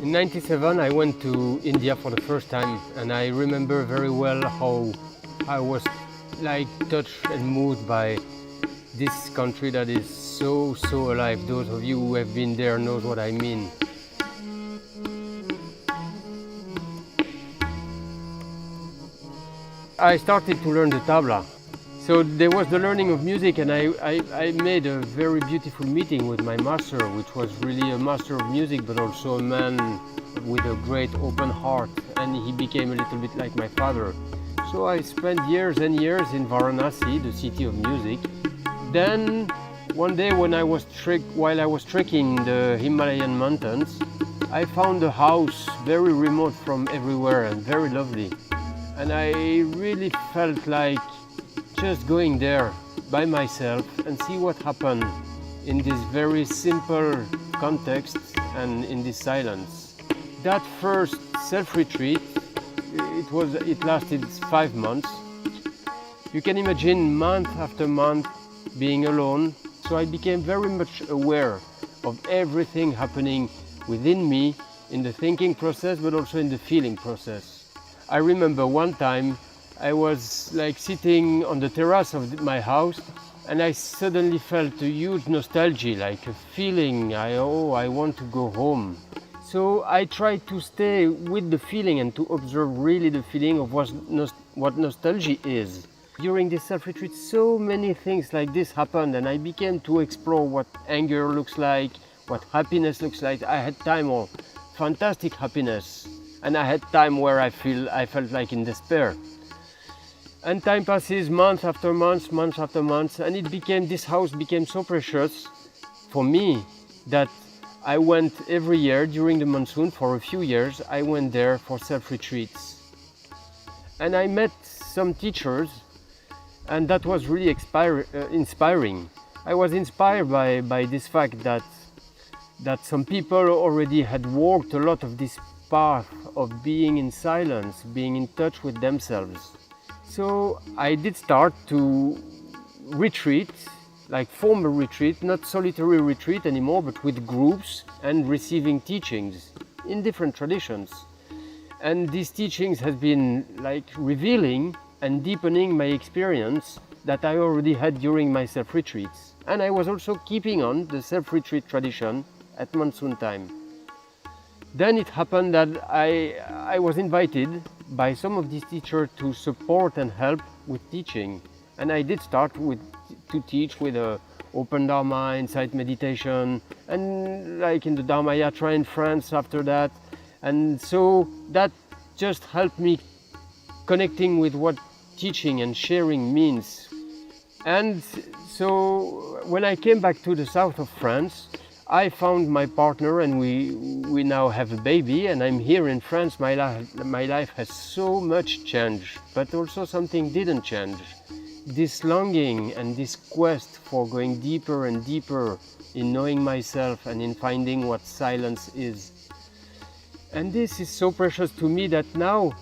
In '97 I went to India for the first time, and I remember very well how I was like touched and moved by this country that is so alive. Those of you who have been there knows what I mean. I started to learn the tabla. So there was the learning of music, and I made a very beautiful meeting with my master, which was really a master of music, but also a man with a great open heart, and he became a little bit like my father. So I spent years and years in Varanasi, the city of music. Then one day when while I was trekking the Himalayan mountains, I found a house very remote from everywhere and very lovely. And I really felt like just going there by myself and see what happened in this very simple context and in this silence. That first self-retreat, it lasted 5 months. You can imagine month after month being alone. So I became very much aware of everything happening within me in the thinking process, but also in the feeling process. I remember one time I was like sitting on the terrace of my house, and I suddenly felt a huge nostalgia, like a feeling, I want to go home. So I tried to stay with the feeling and to observe really the feeling of what nostalgia is. During this self-retreat, so many things like this happened, and I began to explore what anger looks like, what happiness looks like. I had time of fantastic happiness, and I had time where I felt like in despair. And time passes, month after month, and this house became so precious for me that I went every year during the monsoon for a few years. I went there for self-retreats. And I met some teachers, and that was really inspiring. I was inspired by this fact that some people already had walked a lot of this path of being in silence, being in touch with themselves. So I did start to retreat, like form a retreat, not solitary retreat anymore, but with groups and receiving teachings in different traditions. And these teachings have been like revealing and deepening my experience that I already had during my self-retreats. And I was also keeping on the self-retreat tradition at monsoon time. Then it happened that I was invited by some of these teachers to support and help with teaching. And I did start to teach with open Dharma, insight meditation, and like in the Dharma Nature in France after that. And so that just helped me connecting with what teaching and sharing means. And so when I came back to the south of France, I found my partner, and we now have a baby, and I'm here in France. My life has so much changed, but also something didn't change. This longing and this quest for going deeper and deeper in knowing myself and in finding what silence is. And this is so precious to me that now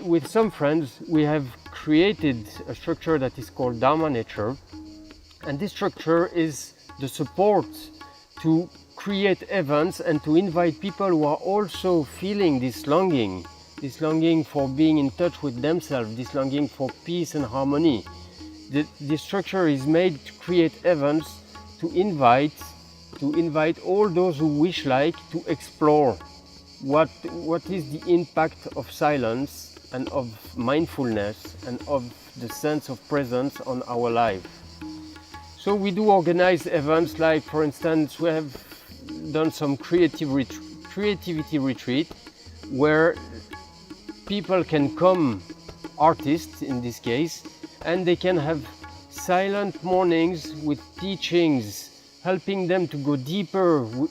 with some friends, we have created a structure that is called Dharma Nature. And this structure is the support to create events and to invite people who are also feeling this longing for being in touch with themselves, this longing for peace and harmony. This structure is made to create events to invite all those who wish to explore what is the impact of silence and of mindfulness and of the sense of presence on our life. So we do organize events like, for instance, we have done some creativity retreat where people can come, artists in this case, and they can have silent mornings with teachings, helping them to go deeply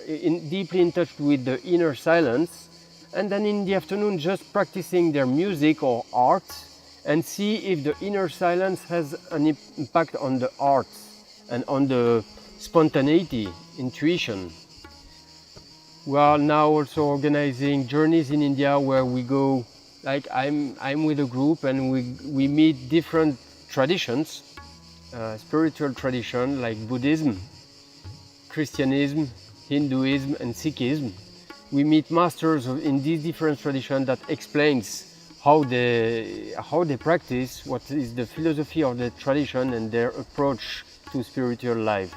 in touch with the inner silence, and then in the afternoon just practicing their music or art and see if the inner silence has an impact on the art and on the spontaneity, intuition. We are now also organizing journeys in India where we go, like I'm with a group and we meet different traditions, spiritual tradition like Buddhism, Christianism, Hinduism and Sikhism. we meet masters in these different traditions that explains how they practice, what is the philosophy of the tradition and their approach to spiritual life.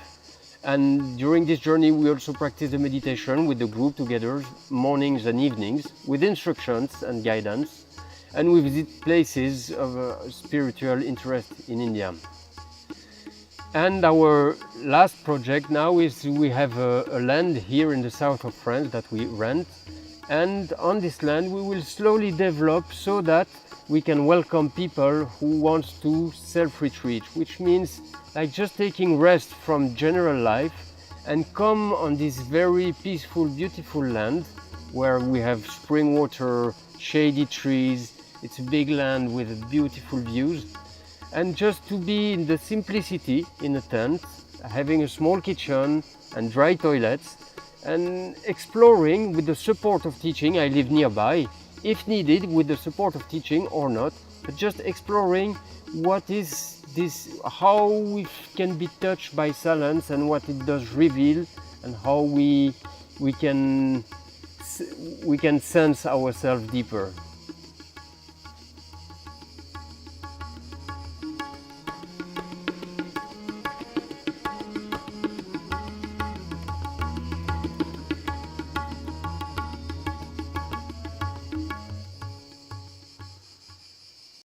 And during this journey we also practice the meditation with the group together, mornings and evenings, with instructions and guidance, and we visit places of spiritual interest in India. And our last project now is we have a land here in the south of France that we rent, and on this land we will slowly develop so that we can welcome people who want to self-retreat, which means like just taking rest from general life and come on this very peaceful, beautiful land where we have spring water, shady trees. It's a big land with beautiful views, and just to be in the simplicity in a tent, having a small kitchen and dry toilets, and exploring with the support of teaching. I live nearby, if needed, with the support of teaching or not, but just exploring what is this, how we can be touched by silence and what it does reveal, and how we can sense ourselves deeper.